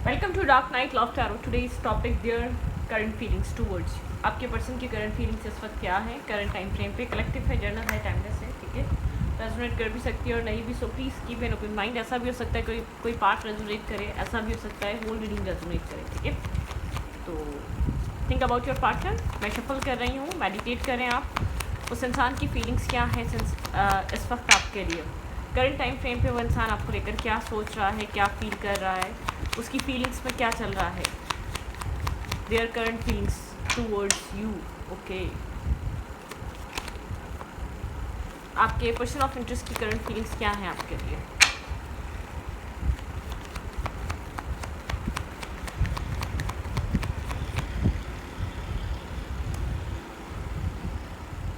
Welcome to dark night love tarot. Today's topic their current feelings towards. आपके person की current feelings इस वक्त क्या है, करंट टाइम फ्रेम पे। कलेक्टिव है, जर्नल है, टाइमलेस है, ठीक है। रेजोनेट कर भी सकती है और नहीं भी, so please keep an open mind. ऐसा भी हो सकता है कोई पार्ट रेजोनेट करे, ऐसा भी हो सकता है होल रीडिंग रेजोनेट करे, ठीक है। तो थिंक अबाउट योर पार्टनर। मैं शफल कर रही हूँ, मेडिटेट करें आप। उस इंसान की फीलिंग्स क्या है इस वक्त आपके लिए। करंट टाइम फ्रेम पे वो इंसान आपको लेकर क्या सोच रहा है, क्या फील कर रहा है, उसकी फीलिंग्स में क्या चल रहा है। There current feelings towards you. Okay, आपके पर्सन ऑफ इंटरेस्ट की करंट फीलिंग्स क्या हैं आपके लिए।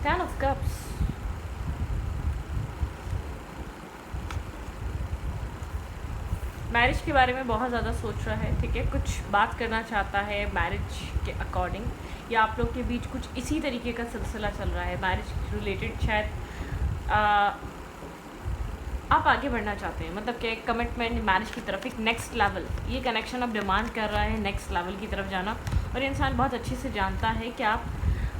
Ten of cups. मैरिज के बारे में बहुत ज़्यादा सोच रहा है, ठीक है। कुछ बात करना चाहता है मैरिज के अकॉर्डिंग, या आप लोग के बीच कुछ इसी तरीके का सिलसिला चल रहा है मैरिज रिलेटेड। शायद आप आगे बढ़ना चाहते हैं, मतलब कि कमिटमेंट मैरिज की तरफ, एक नेक्स्ट लेवल। ये कनेक्शन अब डिमांड कर रहा है नेक्स्ट लेवल की तरफ जाना। और ये इंसान बहुत अच्छे से जानता है कि आप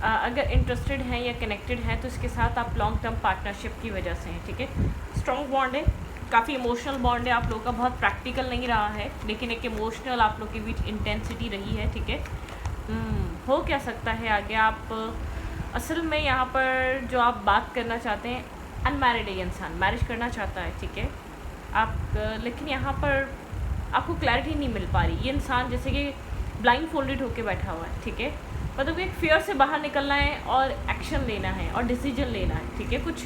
अगर इंटरेस्टेड हैं या कनेक्टेड हैं तो इसके साथ आप लॉन्ग टर्म पार्टनरशिप की वजह से हैं, ठीक है। स्ट्रॉन्ग बॉन्ड है, काफ़ी इमोशनल बॉन्ड है आप लोगों का, बहुत प्रैक्टिकल नहीं रहा है, लेकिन एक इमोशनल आप लोग के बीच इंटेंसिटी रही है, ठीक है। हो क्या सकता है आगे। आप असल में यहाँ पर जो आप बात करना चाहते हैं, अनमैरिड है ये इंसान, मैरिज करना चाहता है, ठीक है। आप लेकिन यहाँ पर आपको क्लैरिटी नहीं मिल पा रही। ये इंसान जैसे कि ब्लाइंड फोल्डेड होकर बैठा हुआ है, ठीक है। मतलब एक फियर से बाहर निकलना है और एक्शन लेना है और डिसीजन लेना है, ठीक है। कुछ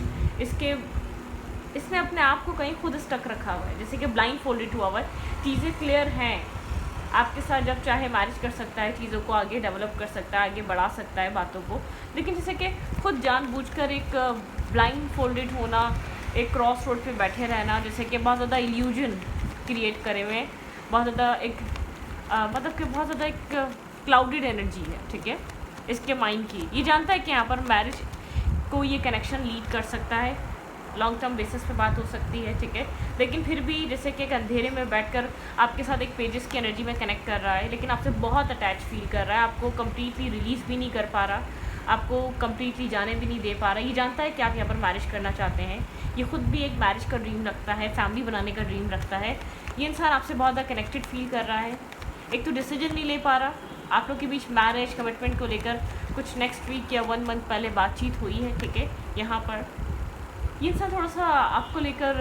इसने अपने आप को कहीं खुद स्टक रखा हुआ है, जैसे कि ब्लाइंड फोल्डेड हुआ हुआ है। चीज़ें क्लियर हैं आपके साथ, जब चाहे मैरिज कर सकता है, चीज़ों को आगे डेवलप कर सकता है, आगे बढ़ा सकता है बातों को। लेकिन जैसे कि खुद जानबूझकर एक ब्लाइंड फोल्डेड होना, एक क्रॉस रोड पे बैठे रहना, जैसे कि बहुत ज़्यादा इल्यूजन क्रिएट करे हुए, बहुत ज़्यादा एक मतलब कि बहुत ज़्यादा एक क्लाउडेड एनर्जी है, ठीक है, इसके माइंड की। ये जानता है कि यहाँ पर मैरिज को ये कनेक्शन लीड कर सकता है, लॉन्ग टर्म बेसिस पे बात हो सकती है, ठीक है। लेकिन फिर भी जैसे कि एक अंधेरे में बैठकर आपके साथ एक पेजेस की एनर्जी में कनेक्ट कर रहा है, लेकिन आपसे बहुत अटैच फील कर रहा है, आपको कम्प्लीटली रिलीज़ भी नहीं कर पा रहा, आपको कम्प्लीटली जाने भी नहीं दे पा रहा। ये जानता है कि आप यहाँ पर मैरिज करना चाहते हैं, ये खुद भी एक मैरिज का ड्रीम रखता है, फैमिली बनाने का ड्रीम रखता है। ये इंसान आपसे बहुत ज़्यादा कनेक्टेड फील कर रहा है, एक तो डिसीजन नहीं ले पा रहा। आप लोग के बीच मैरिज कमिटमेंट को लेकर कुछ नेक्स्ट वीक या 1 मंथ पहले बातचीत हुई है, ठीक है। यहाँ पर ये इंसान थोड़ा सा आपको लेकर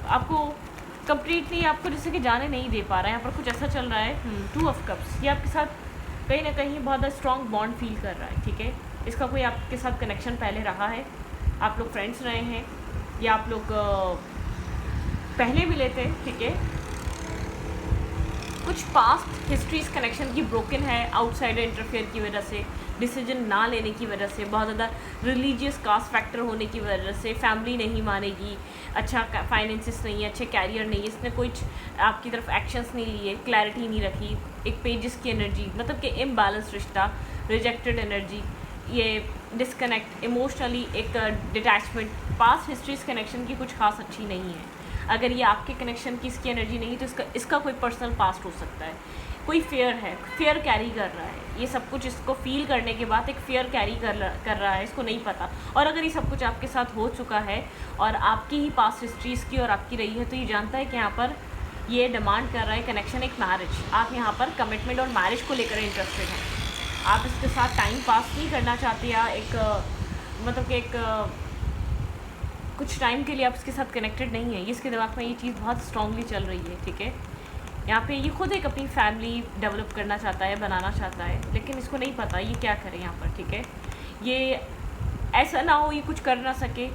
आपको कम्प्लीटली आपको जैसे कि जाने नहीं दे पा रहा है। यहाँ पर कुछ ऐसा चल रहा है, 2 ऑफ कप्स। ये आपके साथ कहीं ना कहीं बहुत ज़्यादा स्ट्रॉन्ग बॉन्ड फील कर रहा है, ठीक है। इसका कोई आपके साथ कनेक्शन पहले रहा है, आप लोग फ्रेंड्स रहे हैं, या आप लोग पहले मिले थे, ठीक है। कुछ पास्ट हिस्ट्रीज कनेक्शन की ब्रोकन है, आउटसाइडर इंटरफेयर की वजह से, डिसीजन ना लेने की वजह से, बहुत ज़्यादा रिलीजियस कास्ट फैक्टर होने की वजह से, फैमिली नहीं मानेगी, अच्छा फाइनेंसिस नहीं है, अच्छे कैरियर नहीं है, इसने कुछ आपकी तरफ एक्शंस नहीं लिए, क्लैरिटी नहीं रखी, एक पेजेस की एनर्जी, मतलब कि इम्बैलेंस रिश्ता, रिजेक्टेड एनर्जी, ये डिस्कनेक्ट, इमोशनली एक डिटैचमेंट, पास्ट हिस्ट्रीज कनेक्शन की कुछ खास अच्छी नहीं है। अगर ये आपके कनेक्शन की इसकी एनर्जी नहीं तो इसका कोई पर्सनल पास्ट हो सकता है, कोई फेयर है, फेयर कैरी कर रहा है। ये सब कुछ इसको फील करने के बाद एक फेयर कैरी कर रहा है, इसको नहीं पता। और अगर ये सब कुछ आपके साथ हो चुका है और आपकी ही पास्ट हिस्ट्रीज़ की और आपकी रही है, तो ये जानता है कि यहाँ पर ये डिमांड कर रहा है कनेक्शन, एक मैरिज। आप यहाँ पर कमिटमेंट और मैरिज को लेकर इंटरेस्टेड हैं, आप इसके साथ टाइम पास नहीं करना चाहते, या एक मतलब कि एक कुछ टाइम के लिए आप इसके साथ कनेक्टेड नहीं है। ये इसके दिमाग में ये चीज़ बहुत स्ट्रांगली चल रही है, ठीक है। यहाँ पे ये खुद एक अपनी फैमिली डेवलप करना चाहता है, बनाना चाहता है, लेकिन इसको नहीं पता ये क्या करे यहाँ पर, ठीक है। ये ऐसा ना हो ये कुछ कर ना सके।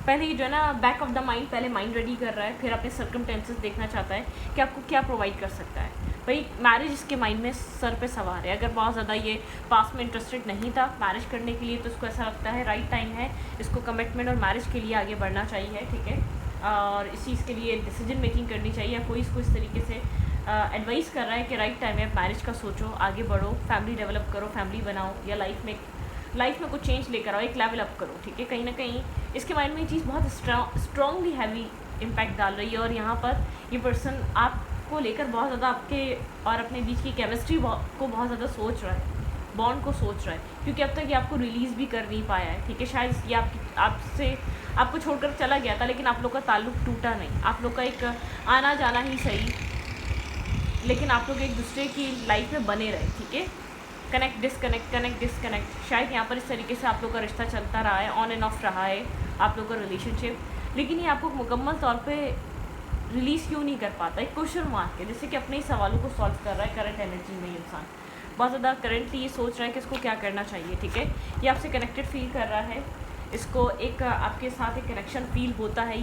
पहले ये जो है ना बैक ऑफ द माइंड, पहले माइंड रेडी कर रहा है, फिर अपने सर्कमटेंसेस देखना चाहता है कि आपको क्या प्रोवाइड कर सकता है। भाई मैरिज इसके माइंड में सर पे सवार है। अगर बहुत ज़्यादा ये पास में इंटरेस्टेड नहीं था मैरिज करने के लिए, तो इसको ऐसा लगता है राइट टाइम है, इसको कमिटमेंट और मैरिज के लिए आगे बढ़ना चाहिए, ठीक है। और इस चीज़ के लिए डिसीजन मेकिंग करनी चाहिए। कोई इसको इस तरीके से एडवाइस कर रहा है कि राइट टाइम है, मैरिज का सोचो, आगे बढ़ो, फैमिली डेवलप करो, फैमिली बनाओ, या लाइफ में कुछ चेंज लेकर आओ, एक लेवल अप करो, ठीक है। कहीं ना कहीं इसके माइंड में ये चीज़ बहुत स्ट्रांगली हैवी इम्पैक्ट डाल रही है। और यहाँ पर ये पर्सन आप को लेकर बहुत ज़्यादा आपके और अपने बीच की केमिस्ट्री को बहुत ज़्यादा सोच रहा है, बॉन्ड को सोच रहा है, क्योंकि अब तक ये आपको रिलीज़ भी कर नहीं पाया है, ठीक है। शायद ये आपको छोड़कर चला गया था, लेकिन आप लोग का ताल्लुक टूटा नहीं, आप लोग का एक आना जाना ही सही, लेकिन आप लोग एक दूसरे की लाइफ में बने रहे, ठीक है। कनेक्ट डिसकनेक्ट, शायद यहाँ पर इस तरीके से आप लोग का रिश्ता चलता रहा है, ऑन एंड ऑफ रहा है आप लोग का रिलेशनशिप, लेकिन ये आपको मुकम्मल तौर पे रिलीज़ क्यों नहीं कर पाता। एक क्वेश्चन मार्क है, जैसे कि अपने ही सवालों को सॉल्व कर रहा है करंट एनर्जी में। इंसान बहुत ज़्यादा करंटली ये सोच रहा है कि इसको क्या करना चाहिए, ठीक है। ये आपसे कनेक्टेड फील कर रहा है, इसको एक आपके साथ एक कनेक्शन फील होता है,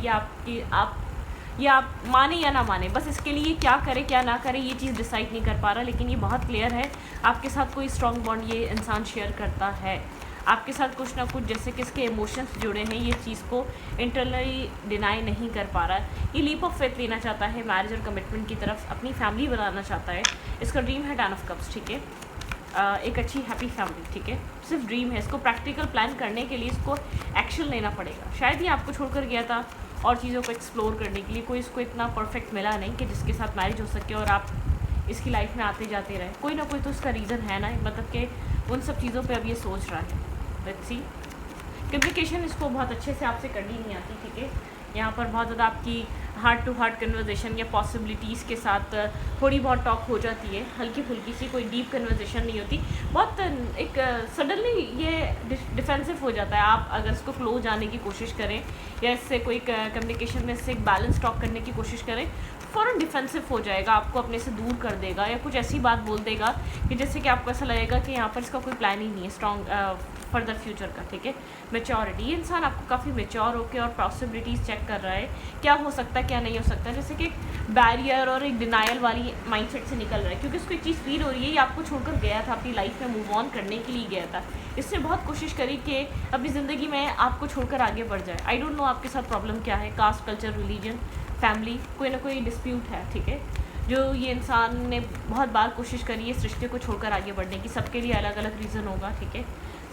ये आप माने या ना माने, बस इसके लिए क्या करे क्या ना करे ये चीज़ डिसाइड नहीं कर पा रहा, लेकिन ये बहुत क्लियर है आपके साथ कोई स्ट्रॉन्ग बॉन्ड ये इंसान शेयर करता है आपके साथ, कुछ ना कुछ जैसे कि इसके इमोशंस जुड़े हैं, ये चीज़ को इंटरनली डिनाई नहीं कर पा रहा है। ये लीप ऑफ फेथ लेना चाहता है मैरिज और कमिटमेंट की तरफ, अपनी फैमिली बनाना चाहता है। इसका ड्रीम है 10 ऑफ कप्स, ठीक है। एक अच्छी हैप्पी फैमिली, ठीक है, सिर्फ ड्रीम है। इसको प्रैक्टिकल प्लान करने के लिए इसको एक्शन लेना पड़ेगा। शायद ये आपको छोड़कर गया था और चीज़ों को एक्सप्लोर करने के लिए, कोई इसको इतना परफेक्ट मिला नहीं कि जिसके साथ मैरिज हो सके और आप इसकी लाइफ में आते जाते रहे। कोई ना कोई तो इसका रीज़न है ना, मतलब कि उन सब चीज़ों पे अब ये सोच रहा है। लेट्स सी, कम्युनिकेशन इसको बहुत अच्छे से आपसे करनी नहीं आती, ठीक है। यहाँ पर बहुत ज़्यादा आपकी हार्ट टू हार्ट कन्वर्सेशन या पॉसिबिलिटीज़ के साथ थोड़ी बहुत टॉक हो जाती है, हल्की फुल्की सी, कोई डीप कन्वर्सेशन नहीं होती। बहुत एक सडनली ये डिफेंसिव हो जाता है। आप अगर इसको क्लोज आने की कोशिश करें या इससे कोई कम्युनिकेशन में इससे एक बैलेंस टॉक करने की कोशिश करें, फ़ौरन डिफेंसिव हो जाएगा, आपको अपने से दूर कर देगा या कुछ ऐसी बात बोल देगा कि जैसे कि आपको ऐसा लगेगा कि यहाँ पर इसका कोई प्लान ही नहीं है स्ट्रॉन्ग फर्दर फ्यूचर का, ठीक है। मैच्योरिटी, ये इंसान आपको काफ़ी मैच्योर होकर और पॉसिबिलिटीज़ चेक कर रहा है, क्या हो सकता है क्या नहीं हो सकता, जैसे कि बैरियर और एक डिनायल वाली माइंडसेट से निकल रहा है, क्योंकि उसको एक चीज़ फील हो रही है, ये आपको छोड़कर गया था, अपनी लाइफ में मूव ऑन करने के लिए गया था। इसने बहुत कोशिश करी कि अपनी ज़िंदगी में आपको छोड़कर आगे बढ़ जाए। आई डोंट नो आपके साथ प्रॉब्लम क्या है, कास्ट, कल्चर, रिलीजन, फैमिली, कोई ना कोई डिस्प्यूट है, ठीक है, जो ये इंसान ने बहुत बार कोशिश करी है इस रिश्ते को छोड़कर आगे बढ़ने की। सबके लिए अलग अलग रीज़न होगा, ठीक है,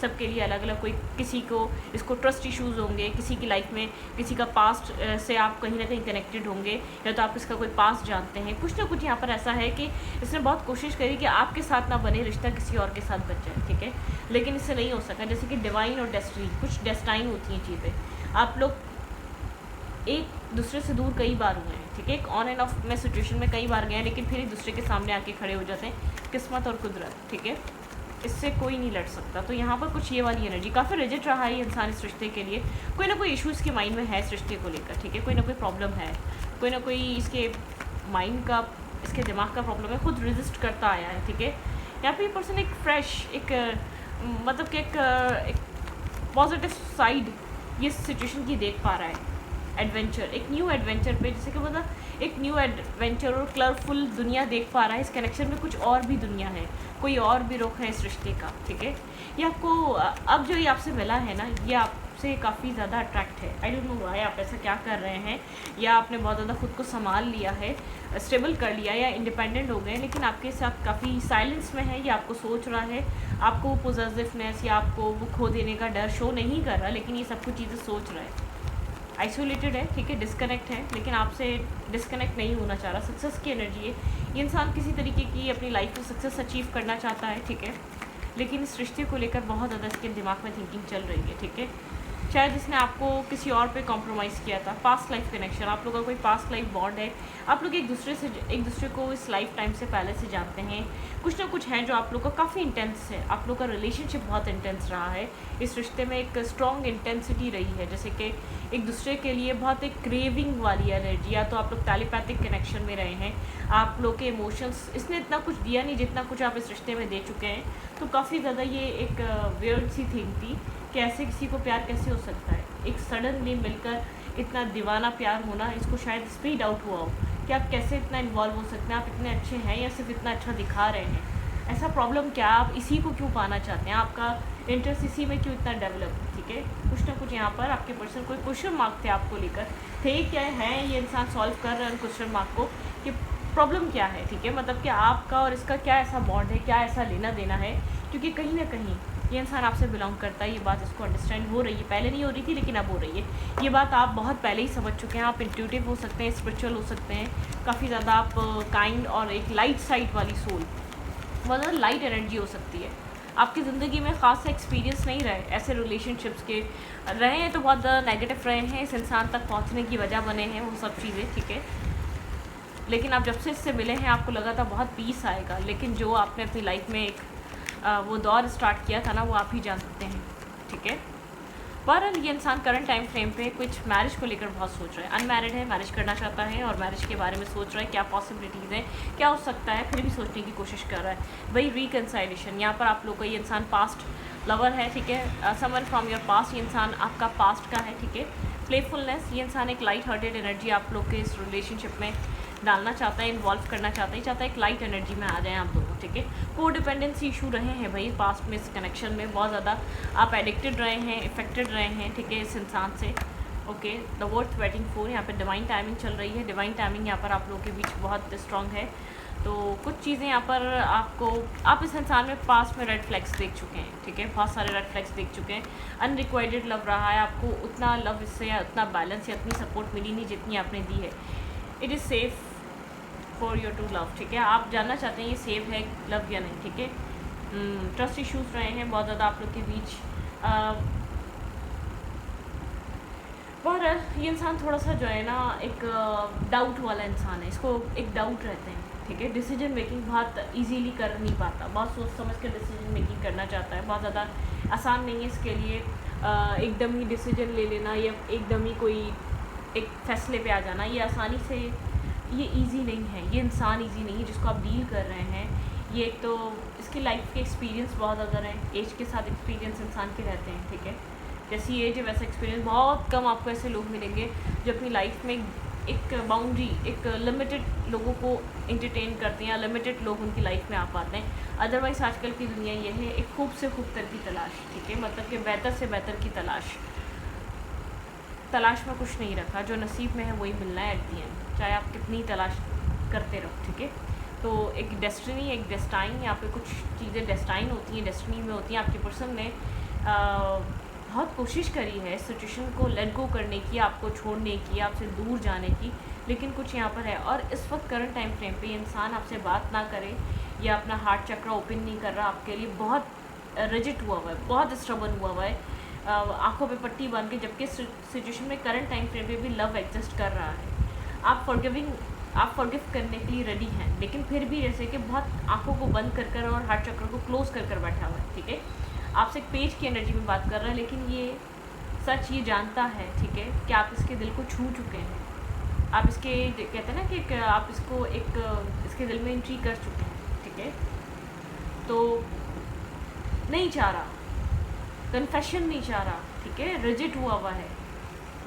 सबके लिए अलग अलग, कोई किसी को इसको ट्रस्ट इश्यूज़ होंगे, किसी की लाइफ में किसी का पास्ट से आप कहीं ना कहीं कनेक्टेड होंगे, या तो आप इसका कोई पास्ट जानते हैं। कुछ ना कुछ यहाँ पर ऐसा है कि इसने बहुत कोशिश करी कि आपके साथ ना बने रिश्ता किसी और के साथ बच जाए, ठीक है, लेकिन इससे नहीं हो सका। जैसे कि डिवाइन और डेस्टिनी, कुछ डेस्टाइन होती हैं चीज़ें, आप लोग एक दूसरे से दूर कई बार हुए हैं, ठीक है, एक ऑन एंड ऑफ में सिचुएशन में कई बार गए हैं, लेकिन फिर एक दूसरे के सामने आके खड़े हो जाते हैं, किस्मत और कुदरत, ठीक है, इससे कोई नहीं लड़ सकता। तो यहाँ पर कुछ ये वाली एनर्जी, काफ़ी रिजिड रहा है ये इंसान इस रिश्ते के लिए, कोई ना कोई इशू इसके माइंड में है इस रिश्ते को लेकर, ठीक है, कोई ना कोई प्रॉब्लम है, कोई ना कोई इसके माइंड का, इसके दिमाग का प्रॉब्लम है, खुद रेजिस्ट करता आया है, ठीक है। यहाँ पे ये पर्सन एक फ्रेश, एक मतलब कि एक पॉजिटिव साइड ये सिचुएशन की देख पा रहा है। एडवेंचर, एक न्यू एडवेंचर पे, जैसे कि मतलब एक न्यू एडवेंचर और कलरफुल दुनिया देख पा रहा है। इस कनेक्शन में कुछ और भी दुनिया है, कोई और भी रुख है इस रिश्ते का, ठीक है। ये आपको अब जो ये आपसे मिला है ना, ये आपसे काफ़ी ज़्यादा अट्रैक्ट है। आई डोंट नो व्हाई आप ऐसा क्या कर रहे हैं, या आपने बहुत ज़्यादा खुद को संभाल लिया है, स्टेबल कर लिया, या इंडिपेंडेंट हो गए, लेकिन आपके साथ काफ़ी साइलेंस में है। ये आपको सोच रहा है, आपको वो पोजेसिवनेस या आपको वो खो देने का डर शो नहीं कर रहा, लेकिन ये सब कुछ चीज़ें सोच रहा है। आइसोलेटेड है, ठीक है, डिस्कनेक्ट है, लेकिन आपसे डिस्कनेक्ट नहीं होना चाह रहा। सक्सेस की एनर्जी है, ये इंसान किसी तरीके की अपनी लाइफ में सक्सेस अचीव करना चाहता है, ठीक है, लेकिन इस रिश्ते को लेकर बहुत ज़्यादा इसके दिमाग में थिंकिंग चल रही है, ठीक है। शायद इसने आपको किसी और पे कॉम्प्रोमाइज़ किया था, पास्ट लाइफ कनेक्शन, आप लोगों का कोई पास्ट लाइफ बॉन्ड है, आप लोग एक दूसरे को इस लाइफ टाइम से पहले से जानते हैं। कुछ ना कुछ है जो आप लोग का काफ़ी इंटेंस है, आप लोग का रिलेशनशिप बहुत इंटेंस रहा है, इस रिश्ते में एक स्ट्रॉन्ग इंटेंसिटी रही है, जैसे कि एक दूसरे के लिए बहुत एक क्रेविंग वाली एनर्जी, या तो आप लोग टेलीपैथिक कनेक्शन में रहे हैं, आप लोग के इमोशंस, इसने इतना कुछ दिया नहीं जितना कुछ आप इस रिश्ते में दे चुके हैं। तो काफ़ी ज़्यादा ये एक वियर्ड सी थिंग थी कि ऐसे किसी को प्यार कैसे हो सकता है, एक सडनली मिलकर इतना दीवाना प्यार होना, इसको शायद स्पीड आउट हुआ हो कि आप कैसे इतना इन्वॉल्व हो सकते हैं, आप इतने अच्छे हैं या सिर्फ इतना अच्छा दिखा रहे हैं, ऐसा प्रॉब्लम क्या, आप इसी को क्यों पाना चाहते हैं, आपका इंटरेस्ट इसी में क्यों इतना डेवलप, ठीक है। कुछ ना कुछ यहाँ पर आपके पर्सन कोई क्वेश्चन मार्क थे आपको लेकर, थे क्या है, ये इंसान सॉल्व कर रहे हैं क्वेश्चन मार्क को कि प्रॉब्लम क्या है, ठीक है, मतलब कि आपका और इसका क्या ऐसा बॉन्ड है, क्या ऐसा लेना देना है, क्योंकि कहीं ना कहीं ये इंसान आपसे बिलोंग करता है, ये बात इसको अंडरस्टैंड हो रही है, पहले नहीं हो रही थी लेकिन अब हो रही है। ये बात आप बहुत पहले ही समझ चुके हैं। आप इंट्यूटिव हो सकते हैं, स्पिरिचुअल हो सकते हैं, काफ़ी ज़्यादा आप काइंड और एक लाइट साइड वाली सोल, बहुत ज़्यादा लाइट एनर्जी हो सकती है। आपकी ज़िंदगी में ख़ास सा एक्सपीरियंस नहीं रहे ऐसे रिलेशनशिप्स के, रहे हैं तो बहुत ज़्यादा नेगेटिव रहे हैं, इस इंसान तक पहुंचने की वजह बने हैं वो सब चीज़ें, ठीक है। लेकिन आप जब से इससे मिले हैं आपको लगा था बहुत पीस आएगा, लेकिन जो आपने अपनी लाइफ में एक वो दौर स्टार्ट किया था ना, वो आप ही जान सकते हैं, ठीक है। बहरहाल ये इंसान करंट टाइम फ्रेम पे कुछ मैरिज को लेकर बहुत सोच रहा है, अनमैरिड है, मैरिज करना चाहता है और मैरिज के बारे में सोच रहा है क्या पॉसिबिलिटीज़ हैं, क्या हो सकता है, फिर भी सोचने की कोशिश कर रहा है। वही रिकन्साइलेशन, यहाँ पर आप लोग का ये इंसान पास्ट लवर है, ठीक है, समवन फ्रॉम योर पास्ट, ये इंसान आपका पास्ट का है, ठीक है। प्लेफुलनेस, ये इंसान एक लाइट हार्टेड एनर्जी आप लोग के इस रिलेशनशिप में डालना चाहता है, इन्वॉल्व करना चाहता है, एक लाइट एनर्जी में आ जाएं आप दोनों, ठीक है। को डिपेंडेंसी इशू रहे हैं भाई पास्ट में, इस कनेक्शन में बहुत ज़्यादा आप एडिक्टेड रहे हैं, इफेक्टेड रहे हैं, ठीक है, इस इंसान से। Okay, the worth waiting for, यहाँ पर डिवाइन टाइमिंग चल रही है, डिवाइन टाइमिंग यहाँ पर आप लोगों के बीच बहुत स्ट्रॉन्ग है। तो कुछ चीज़ें यहाँ पर आपको, आप इस इंसान में पास्ट में रेड फ्लैग्स देख चुके हैं, ठीक है, बहुत सारे रेड फ्लैग्स देख चुके हैं। अनरिक्वायर्ड लव रहा है, आपको उतना लव इससे या उतना बैलेंस या उतनी सपोर्ट मिली नहीं जितनी आपने दी है। It is safe for your to love, ठीक है, आप जानना चाहते हैं ये सेफ है लव या नहीं, ठीक है। ट्रस्ट इश्यूज रहे हैं बहुत ज़्यादा आप लोग के बीच। और ये इंसान थोड़ा सा जो है ना एक डाउट वाला इंसान है, इसको एक डाउट रहते हैं, ठीक है। डिसीजन मेकिंग बहुत इजीली कर नहीं पाता, बहुत सोच समझ कर डिसीजन मेकिंग करना चाहता है, बहुत ज़्यादा आसान नहीं है इसके लिए एकदम ही डिसीजन ले लेना या एकदम ही कोई एक फैसले पे आ जाना, ये आसानी से, ये इजी नहीं है, ये इंसान इजी नहीं है जिसको आप डील कर रहे हैं। ये एक तो इसकी लाइफ के एक्सपीरियंस बहुत ज़्यादा हैं, एज के साथ एक्सपीरियंस इंसान के रहते हैं, ठीक है। जैसी एज है वैसा एक्सपीरियंस, बहुत कम आपको ऐसे लोग मिलेंगे जो अपनी लाइफ में एक बाउंड्री, एक लिमिटेड लोगों को इंटरटेन करते हैं या लिमिटेड लोग उनकी लाइफ में आ पाते हैं। अदरवाइज़ आजकल की दुनिया ये है एक खूब से खूबतर की तलाश, ठीक है, मतलब कि बेहतर से बेहतर की तलाश में कुछ नहीं रखा, जो नसीब में है वही मिलना है एट दी एंड, चाहे आप कितनी तलाश करते रहो, ठीक है। तो एक डेस्टिनी, एक डेस्टाइन, यहाँ पे कुछ चीज़ें डेस्टाइन होती हैं, डेस्टिनी में होती हैं। आपके पर्सन ने बहुत कोशिश करी है सिचुएशन को लेट गो करने की, आपको छोड़ने की, आपसे दूर जाने की, लेकिन कुछ यहाँ पर है। और इस वक्त करंट टाइम फ्रेम पे इंसान आपसे बात ना करे या अपना हार्ट चक्र ओपन नहीं कर रहा, आपके लिए बहुत रिजिड हुआ हुआ है, बहुत स्ट्रबल हुआ हुआ है, आंखों पे पट्टी बांध के, जबकि सिचुएशन में करंट टाइम फ्रेम पे भी लव एग्जिस्ट कर रहा है। आप फॉरगिव करने के लिए रेडी हैं, लेकिन फिर भी जैसे कि बहुत आंखों को बंद कर और हार्ट चक्र को क्लोज कर बैठा हुआ है, ठीक है। आपसे एक पेज की एनर्जी में बात कर रहा है, लेकिन ये सच ये जानता है, ठीक है, कि आप इसके दिल को छू चुके हैं, आप इसके कहते हैं ना कि आप इसको एक इसके दिल में एंट्री कर चुके हैं, ठीक है। तो नहीं चाह रहा, कन्फेशन नहीं चाह रहा, ठीक है, रिजिड हुआ है,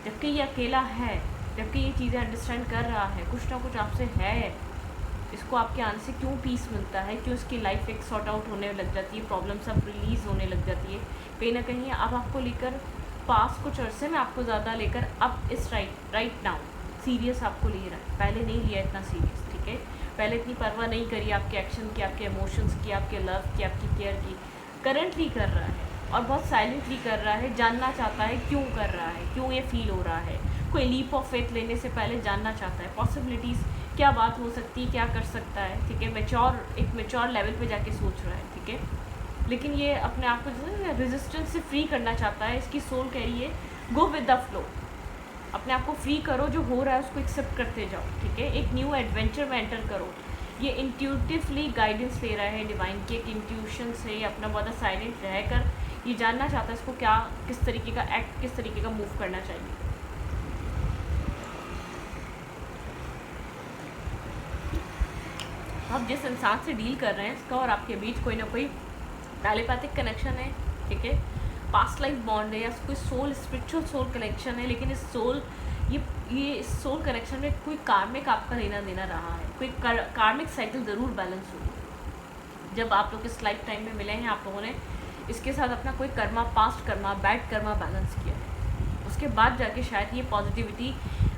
जबकि ये अकेला है, जबकि ये चीज़ें अंडरस्टैंड कर रहा है, कुछ ना कुछ आपसे है। इसको आपके आने से क्यों पीस मिलता है, क्यों इसकी लाइफ एक सॉर्ट आउट होने लग जाती है, प्रॉब्लम सब रिलीज़ होने लग जाती है, कहीं ना कहीं अब आपको लेकर पास कुछ अरसे में आपको ज़्यादा लेकर अब इस राइट नाउ सीरियस आपको ले रहा है, पहले नहीं लिया इतना सीरियस, ठीक है। पहले इतनी परवाह नहीं करी आपके एक्शन की, आपके इमोशंस की, आपके लव की, आपकी केयर की, करंटली कर रहा है और बहुत साइलेंटली कर रहा है, जानना चाहता है क्यों कर रहा है, क्यों ये फील हो रहा है, कोई लीप ऑफ फेथ लेने से पहले जानना चाहता है पॉसिबिलिटीज़, क्या बात हो सकती है, क्या कर सकता है, ठीक है, एक मैच्योर लेवल पे जाके सोच रहा है, ठीक है। लेकिन ये अपने आप को जो है रेजिस्टेंस से फ्री करना चाहता है, इसकी सोल कह रही है गो विद द फ्लो, अपने आप को फ्री करो, जो हो रहा है उसको एक्सेप्ट करते जाओ, ठीक है, एक न्यू एडवेंचर में एंटर करो। ये इंट्यूटिवली गाइडेंस ले रहा है डिवाइन की, एक इंट्यूशन से अपना बहुत साइलेंट रहकर ये जानना चाहता है इसको क्या, किस तरीके का एक्ट, किस तरीके का मूव करना चाहिए। आप जिस इंसान से डील कर रहे हैं इसका और आपके बीच कोई ना कोई टेलीपैथिक कनेक्शन है, ठीक है, पास्ट लाइफ बॉन्ड है या कोई सोल स्पिरिचुअल सोल कनेक्शन है, लेकिन इस सोल ये इस सोल कनेक्शन में कोई कार्मिक आपका लेना देना रहा है, कोई कार्मिक साइकिल ज़रूर बैलेंस हुई। जब आप लोग इस लाइफ टाइम में मिले हैं, आप लोगों ने इसके साथ अपना कोई Karma, past Karma, bad Karma balance किया है, उसके बाद जाके शायद ये पॉजिटिविटी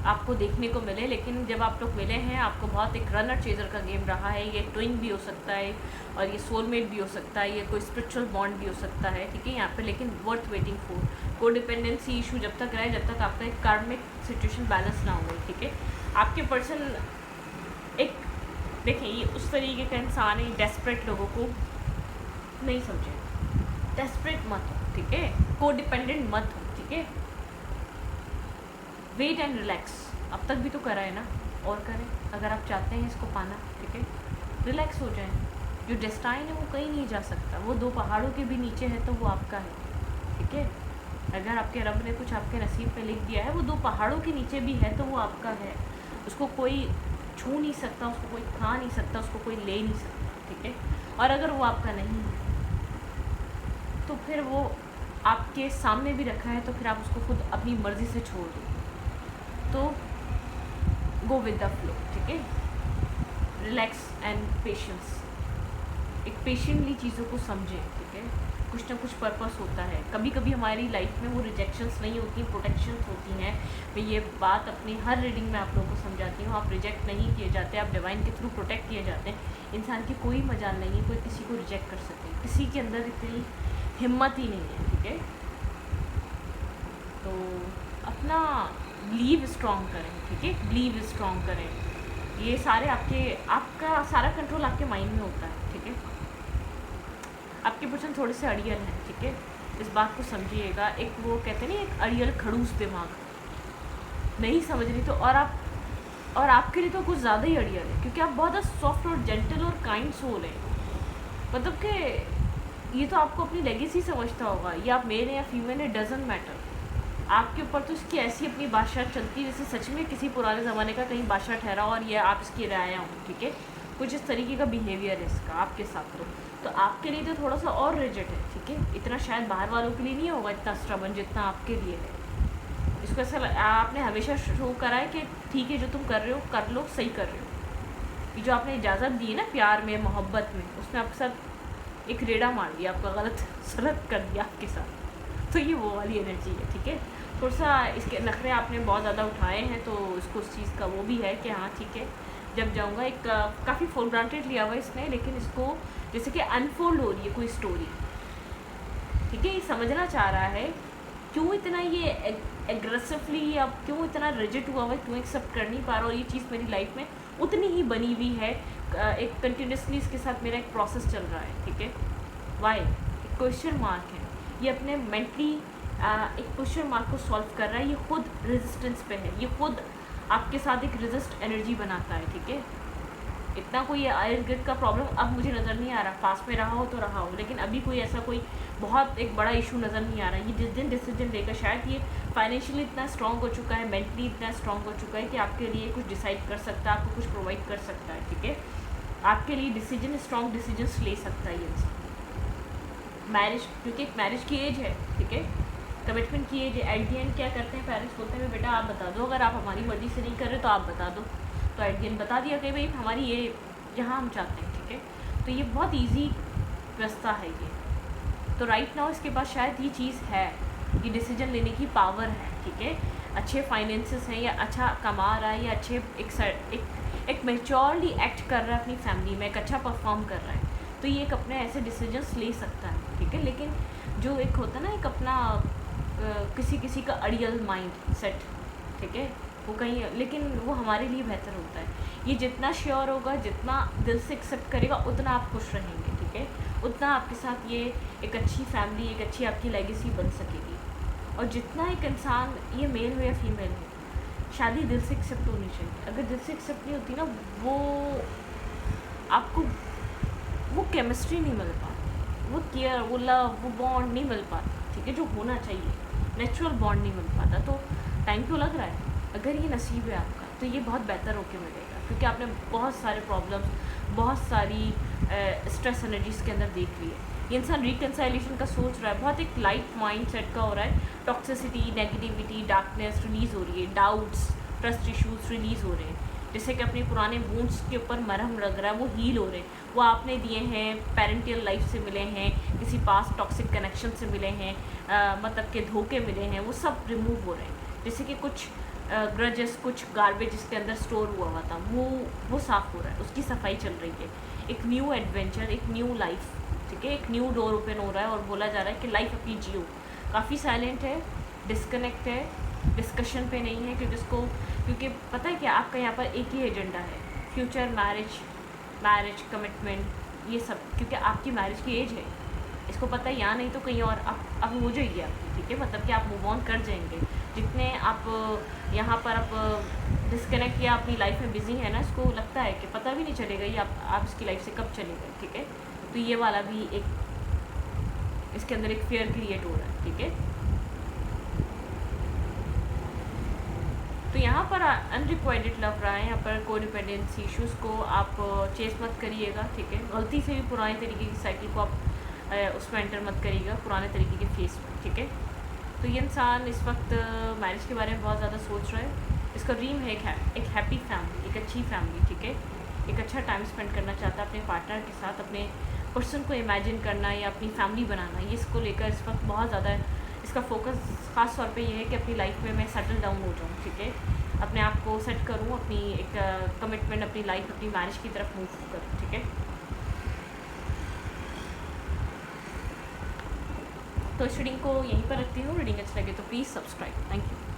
आपको देखने को मिले, लेकिन जब आप लोग मिले हैं आपको बहुत एक रनर चेजर का गेम रहा है। ये ट्विन भी हो सकता है और ये सोलमेट भी हो सकता है, ये कोई स्पिरिचुअल बॉन्ड भी हो सकता है, ठीक है यहाँ पे। लेकिन worth waiting for. Codependency issue जब तक रहे, जब तक आपका एक कार्मिक सिचुएशन बैलेंस ना हो, ठीक है। आपके पर्सन एक देखिए ये उस तरीके का इंसान है, डेस्परेट लोगों को नहीं समझे। डेस्परेट मत हो, ठीक है, कोडिपेंडेंट मत हो, ठीक है। Wait and relax. अब तक भी तो करा है ना, और करें अगर आप चाहते हैं इसको पाना, ठीक है। रिलैक्स हो जाएं। जो डेस्टाइन है वो कहीं नहीं जा सकता, वो दो पहाड़ों के भी नीचे है तो वो आपका है, ठीक है। अगर आपके रब ने कुछ आपके नसीब पे लिख दिया है, वो दो पहाड़ों के नीचे भी है तो वो आपका है। उसको कोई छू नहीं सकता, उसको कोई खा नहीं सकता, उसको कोई ले नहीं सकता, ठीक है। और अगर वो आपका नहीं है तो फिर वो आपके सामने भी रखा है तो फिर आप उसको खुद अपनी मर्ज़ी से छोड़ दो। तो गो विद द फ्लो, ठीक है। Relax and patience. एक पेशेंटली चीज़ों को समझें, ठीक है। कुछ ना कुछ पर्पस होता है। कभी कभी हमारी लाइफ में वो रिजेक्शंस नहीं होती, प्रोटेक्शंस होती हैं। मैं ये बात अपनी हर रीडिंग में आप लोगों को समझाती हूँ। आप रिजेक्ट नहीं किए जाते, आप डिवाइन के थ्रू प्रोटेक्ट किए जाते हैं। इंसान की कोई मजाल नहीं है कोई किसी को रिजेक्ट कर सके, किसी के अंदर इतनी हिम्मत ही नहीं है, ठीक है। तो अपना बिलीव स्ट्रॉन्ग करें, ठीक है। बिलीव स्ट्रॉन्ग करें। ये सारे आपका सारा कंट्रोल आपके माइंड में होता है, ठीक है। आपके पर्सन थोड़े से अड़ियल हैं, ठीक है। इस बात को समझिएगा। एक वो कहते नहीं, एक अड़ियल खड़ूस दिमाग नहीं समझ रही तो और आपके लिए तो कुछ ज़्यादा ही अड़ियल है, क्योंकि आप बहुत सॉफ्ट और जेंटल और काइंड सोल हैं। मतलब कि ये तो आपको अपनी लेगेसी समझता होगा। ये आप मेल हैं या फीमेल है, डजेंट मैटर। आपके ऊपर तो इसकी ऐसी अपनी बादशाह चलती है जैसे सच में किसी पुराने ज़माने का कहीं बादशाह ठहरा और ये आप इसकी राया हो, ठीक है। कुछ इस तरीके का बिहेवियर है इसका आपके साथ। तो आपके लिए तो थोड़ा सा और रिजिड है, ठीक है। इतना शायद बाहर वालों के लिए नहीं होगा इतना स्ट्रबन जितना आपके लिए है। इसको ऐसा आपने हमेशा शो करा है कि ठीक है जो तुम कर रहे हो कर लो, सही कर रहे हो। ये जो आपने इजाज़त दी है ना प्यार में, मोहब्बत में, उसने आपके साथ एक रेड़ा मार दिया, आपका गलत सलत कर दिया आपके साथ। तो ये वो वाली एनर्जी है, ठीक है। थोड़ा सा इसके नखरे आपने बहुत ज़्यादा उठाए हैं तो इसको उस चीज़ का वो भी है कि हाँ ठीक है जब जाऊँगा। एक काफ़ी फॉर ग्रांटेड लिया हुआ इसने, लेकिन इसको जैसे कि अनफोल्ड हो रही है कोई स्टोरी, ठीक है। ये समझना चाह रहा है क्यों इतना ये एग्रेसिवली, अब क्यों इतना रिजिड हुआ है, क्यों एक्सेप्ट कर नहीं पा रहा। और ये चीज़ मेरी लाइफ में उतनी ही बनी हुई है, एक कंटिन्यूसली इसके साथ मेरा एक प्रोसेस चल रहा है, ठीक है। वाई एक क्वेश्चन मार्क है, ये अपने मेंटली एक क्वेश्चन मार्क को सॉल्व कर रहा है। ये खुद रेजिस्टेंस पे है, ये खुद आपके साथ एक रेजिस्ट एनर्जी बनाता है, ठीक है। इतना कोई इर्द गिर्द का प्रॉब्लम अब मुझे नज़र नहीं आ रहा, पास में रहा हो तो रहा हो, लेकिन अभी कोई ऐसा कोई बहुत एक बड़ा इशू नज़र नहीं आ रहा है। ये जिस दिन डिसीजन लेकर शायद ये फाइनेंशियली इतना स्ट्रॉन्ग हो चुका है, मेंटली इतना स्ट्रॉन्ग हो चुका है कि आपके लिए कुछ डिसाइड कर सकता है, आपको कुछ प्रोवाइड कर सकता है, ठीक है। आपके लिए डिसीजन, स्ट्रॉन्ग डिसीजंस ले सकता है ये इंसान। मैरिज, क्योंकि एक मैरिज की एज है, ठीक है, कमिटमेंट की एज है। एट दी एंड क्या करते हैं पेरेंट्स, बोलते हैं बेटा आप बता दो, अगर आप हमारी मर्जी से नहीं कर रहे तो आप बता दो। तो एट दी एंड बता दिया कि भाई हमारी ये जहाँ हम चाहते हैं, ठीक है। तो ये बहुत ईजी रास्ता है ये। तो राइट नाउ इसके पास शायद ये चीज़ है, ये डिसीजन लेने की पावर है, ठीक है। अच्छे फाइनेंसेस हैं या अच्छा कमा रहा है या अच्छे एक मैच्योरली एक्ट कर रहा है अपनी फैमिली में, एक अच्छा परफॉर्म कर रहा है, तो ये एक अपने ऐसे डिसीजंस ले सकता है, ठीक है। लेकिन जो एक होता है ना एक अपना किसी का अड़ियल माइंड सेट, ठीक है, वो कहीं, लेकिन वो हमारे लिए बेहतर होता है। ये जितना श्योर होगा, जितना दिल से एक्सेप्ट करेगा, उतना आप खुश रहेंगे, ठीक है। उतना आपके साथ ये एक अच्छी फैमिली, एक अच्छी आपकी लेगेसी बन सकेगी। और जितना एक इंसान, ये मेल हो या फीमेल हो, शादी दिल से एक्सेप्ट होनी चाहिए। अगर दिल से एक्सेप्ट नहीं होती ना, वो आपको वो केमिस्ट्री नहीं मिल पाती, वो केयर, वो लव, वो बॉन्ड नहीं मिल पाता, ठीक है, जो होना चाहिए, नेचुरल बॉन्ड नहीं मिल पाता। तो टाइम तो लग रहा है, अगर ये नसीब है आपका तो ये बहुत बेहतर होके मिलेगा, क्योंकि आपने बहुत सारे प्रॉब्लम्स, बहुत सारी स्ट्रेस एनर्जीज के अंदर देख ली है। ये इंसान रिकन्साइलेशन का सोच रहा है, बहुत एक लाइट माइंड सेट का हो रहा है। टॉक्सिसिटी, नेगेटिविटी, डार्कनेस रिलीज़ हो रही है, डाउट्स, ट्रस्ट इश्यूज रिलीज़ हो रहे हैं। जैसे कि अपने पुराने वूंड्स के ऊपर मरहम लग रहा है, वो हील हो रहे हैं। वो आपने दिए हैं, पेरेंटियल लाइफ से मिले हैं, किसी पास टॉक्सिक कनेक्शन से मिले हैं, मतलब के धोखे मिले हैं, वो सब रिमूव हो रहे हैं। जैसे कि कुछ ग्रजेस, कुछ गार्बेज इसके अंदर स्टोर हुआ था, वो साफ़ हो रहा है, उसकी सफाई चल रही है। एक न्यू एडवेंचर, एक न्यू लाइफ, ठीक है, एक न्यू डोर ओपन हो रहा है और बोला जा रहा है कि लाइफ अपनी जियो। काफ़ी साइलेंट है, डिस्कनेक्ट है, डिस्कशन पे नहीं है, क्योंकि पता है कि आपका यहाँ पर एक ही एजेंडा है, फ्यूचर, मैरिज कमिटमेंट, ये सब, क्योंकि आपकी मैरिज की एज है, इसको पता है, यहाँ नहीं तो कहीं और अब हो जाएगी आपकी, ठीक है, मतलब कि आप मूव ऑन कर जाएंगे। जितने आप यहाँ पर आप डिस्कनेक्ट या अपनी लाइफ में बिजी है ना, इसको लगता है कि पता भी नहीं चलेगा ये आप इसकी लाइफ से कब चले गए, ठीक है। तो ये वाला भी एक इसके अंदर एक फेयर क्रिएट हो रहा है, ठीक है। तो यहाँ पर अनरिक्वाइटेड लव रहा है, यहाँ पर कोडिपेंडेंसी इश्यूज़ को आप चेस मत करिएगा, ठीक है। गलती से भी पुराने तरीके की साइकिल को आप उसमें एंटर मत करिएगा, पुराने तरीके के फेस में, ठीक है। तो ये इंसान इस वक्त मैरिज के बारे में बहुत ज़्यादा सोच रहा है। इसका ड्रीम है एक हैप्पी फैमिली, एक अच्छी फैमिली, ठीक है। एक अच्छा टाइम स्पेंड करना चाहता है अपने पार्टनर के साथ, अपने पर्सन को इमेजिन करना या अपनी फैमिली बनाना, ये इसको लेकर इस वक्त बहुत ज़्यादा इसका फोकस ख़ास तौर पे ये है कि अपनी लाइफ में मैं सेटल डाउन हो जाऊँ, ठीक है, अपने आप को सेट करूँ, अपनी एक कमिटमेंट, अपनी लाइफ, अपनी मैरिज की तरफ मूव करूँ, ठीक है। तो इस रीडिंग को यहीं पर रखती हूँ। रीडिंग अच्छा लगे तो प्लीज़ सब्सक्राइब। Thank you.